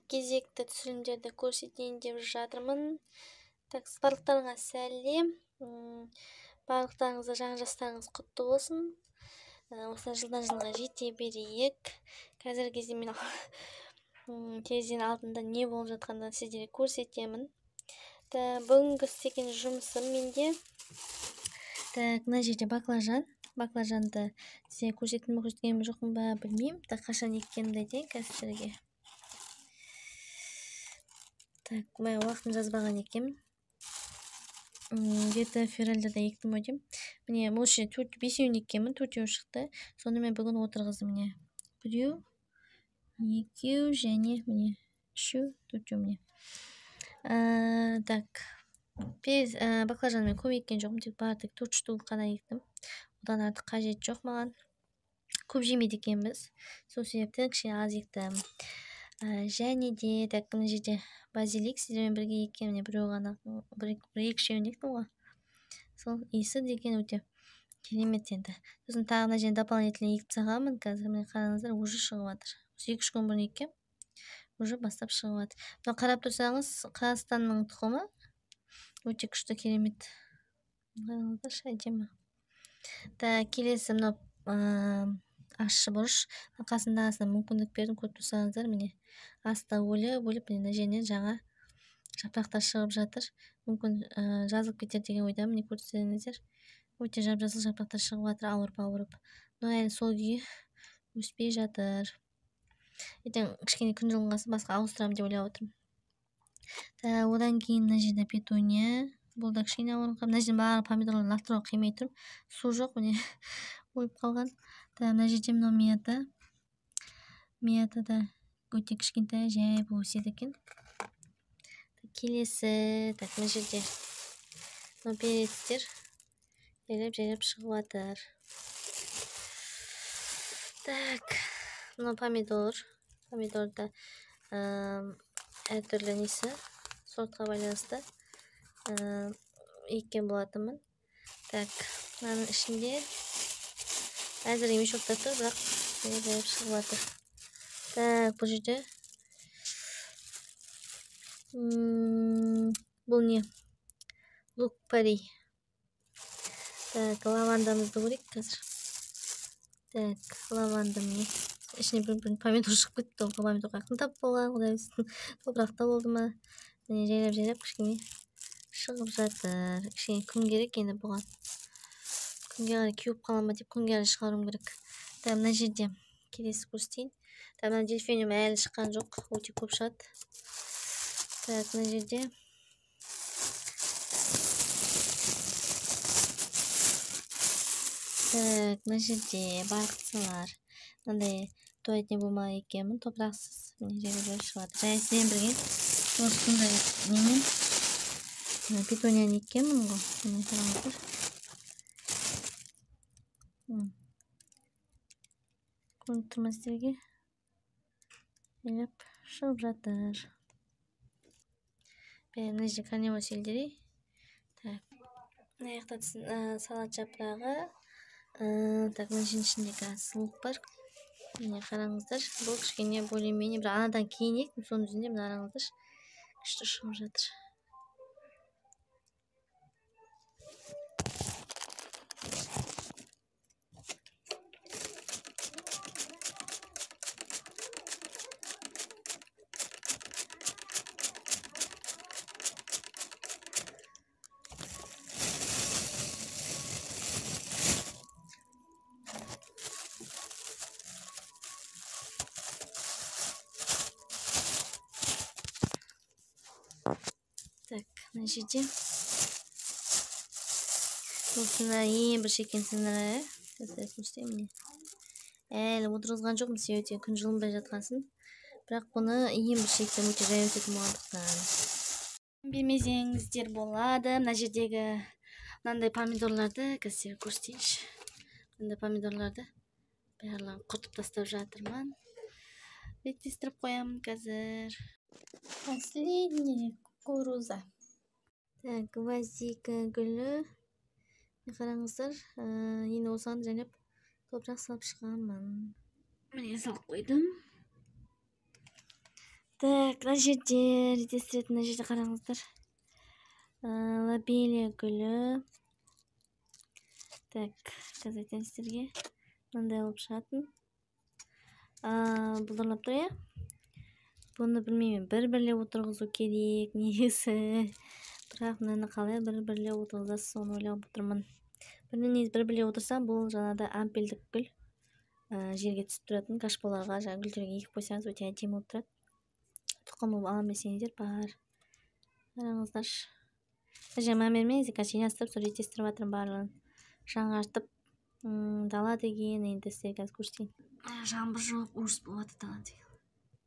кезекті түсірілімдерді көрсетейін деп жатырмын. Так, барлықтарыңа сәлем. Барлықтарыңызға жаңа жастарыңыз құтты болсын. Осылай жылдан жылға жете берейік. Қазіргі кезде мен терезенің алдында не болып жатқанын сіздерге көрсетемін. Бүгінгі істеген жұмысым менде. Так, мына жерде баклажан. Баклажанды сізге көрсеттім жоқпын ба білмеймін. Так, қашан еккенімді айтайын қазірге. Так, мен уақытын жазбаған екенмін. Где-то февральда ектім ау деймін. Міне, осы 5-еуін еккенмін, 4-еу шықты. Сонда мен бүгін отырғыздым міне. 1, 2 және міне 3, 4 міне. Так, баклажан мен көп еккен жоқпын, тек бардық 4 штук қана ектім. Одан артық қажет жоқ маған. Көп жемейді екенбіз. Сол себептен кішкене аз ектім. Және де так, мына жерде базилик сіздермен бірге еккен, міне біреу ғана, бір-екі шеуін ектім ғой. Сол иісі деген өте керемет енді. Сосын тағы мына жерде дополнительно егіп тастағанмын. Қазір міне қараңыздар, уже шығып жатыр. 2-3 күн бұрын еккем, уже бастап шығып жатыр. Мына қарап тұрсаңыз, Қазақстанның тұқымы өте күшті, керемет. Қараңыздар, әдемі. Келесі мынау ащы бұрыш. Қасында мүмкіндік бердім, көріп тұрсаңыздар, міне аста өліп, міне жерінен жаңа жапырақтар шығып жатыр. Мүмкін жазылып кетер деген ойдамын, міне көрсеңіздер. Өте жап-жасыл жапырақтар шығып жатыр, ауырып. Но әлі сол күйі өспей жатыр. Ертең кішкене күн жылынғасын басқа ауыстырамын деп ойлап отырмын. Одан кейін мына жерде петуния. Бұл да кішкене ауырған. Мына жерде барлық помидорларды лақтыруға қимай тұрмын. Су жоқ, міне ойып қалған. Мына жерде мынау мята. Мята да өте кішкентай, жай өседі екен. Келесі, мына жерде мынау перецтер жайлап шығып жатыр. Так, мынау помидор. Помидорда әртүрлі несі, сортқа байланысты еккен болатынмын. Так, мынаның ішінде әзір емес жоқтар тұр, бірақ жайлап шығып жатыр. Так, бұл жерде бұл не? Лук-пари. Так, лавандамызды көрейік қазір. Так, лаванда міне. Ішіне бір помидор шығып кетті. Ол помидор қайдан тап болған, құдай білсін. Топырақта болды ма? Міне жайлап кішкене шығып жатыр. Кішкене күн керек енді бұған. Күнге қарай кеуіп қала ма деп күнге қарай шығаруым керек. Мына жерде келесі көрсетейін. Мына дельфиниум әлі шыққан жоқ, өте көп шығады. Так, мына жерде мына жерде бақытсылар. Мынандай туалетіне болма екенмін, топырақсыз. Міне жайлап шығады. Және сізден бірге осындай немен петунияны еккенмін ғой. Міне қараңыздар. Көрініп тұрма сіздерге. Жайлап шығып жатыр. Мына жерде корневой сельдерей. Мына жақта салат жапырағы. Так, мына жердің ішінде лук бар. Міне қараңыздар. Бұл кішкене более-менее бір анадан кейін ектім, соның өзінде мына қараңыздар. Күшті шығып жатыр. Так, мына жерде осында ең бір шеккен сіңірі. Көрсетейін. Әлі отырғызған жоқпын, себебі күн жылынбай жатқасын. Бірақ бұны ең бір шектен өте жай өтетін болғандықтан. Білмесеңіздер болады. Мына жердегі мынандай помидорларды қазір көрсетейінші. Мынандай помидорларды барлығын құртып тастап жатырмын. Реттестіріп қоямын қазір. Последняя кукуруза. Так, гвоздика гүлі. Қараңыздар, енді осыған жайлап топырақ салып шығамын. Міне салып қойдым. Так, мына жерде редестіретін мына жерде қараңыздар. Лобелия гүлі. Так, қазір айтайын сіздерге. Мындай болып шығатын. Бұлдырлап тұр, иә? Бұны білмеймін, бір-бірлеп отырғызу керек, негізі. Бірақ мынаны қалай бір-бірлеп отырғызасыз, соны ойлап отырмын. Негізі бір-бірлеп отырсам, бұл жаңада ампельдік гүл. Жерге түсіп тұратын кашполарға, жаңа гүлдерге егіп қойсаңыз, өте әдемі болып тұрады. Тұқымы алам десеңіздер бар. Қараңыздар. Мына менің қазір жинастырып, сол редестіріп жатырмын барлығын. Жаңартып, дала деген, енді сіздерге қазір көрсетейін. Жаңбыр жоқ, ұрыс болады дала деген.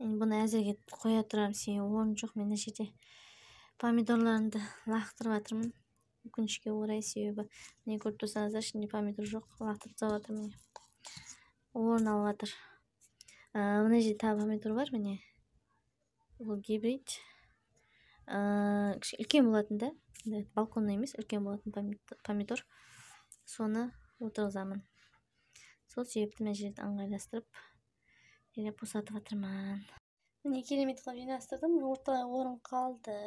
Енді бұны әзірге қоя тұрамын, себебі орын жоқ. Мен мына жерде помидорларымды лақтырып жатырмын. Өкінішке орай, себебі міне көріп тұрсаңыздар, ішінде помидор жоқ, лақтырып тастап жатырмын. Орын алып жатыр. Мына жерде тағы помидор бар, міне. Бұл гибрид. Үлкен болатын да. Балконда емес, үлкен болатын помидор. Соны отырғызамын. Сол себепті мына жерді ыңғайластырып, босатып жатырмын. Міне керемет қылып жинастырдым, ортаға орын қалды.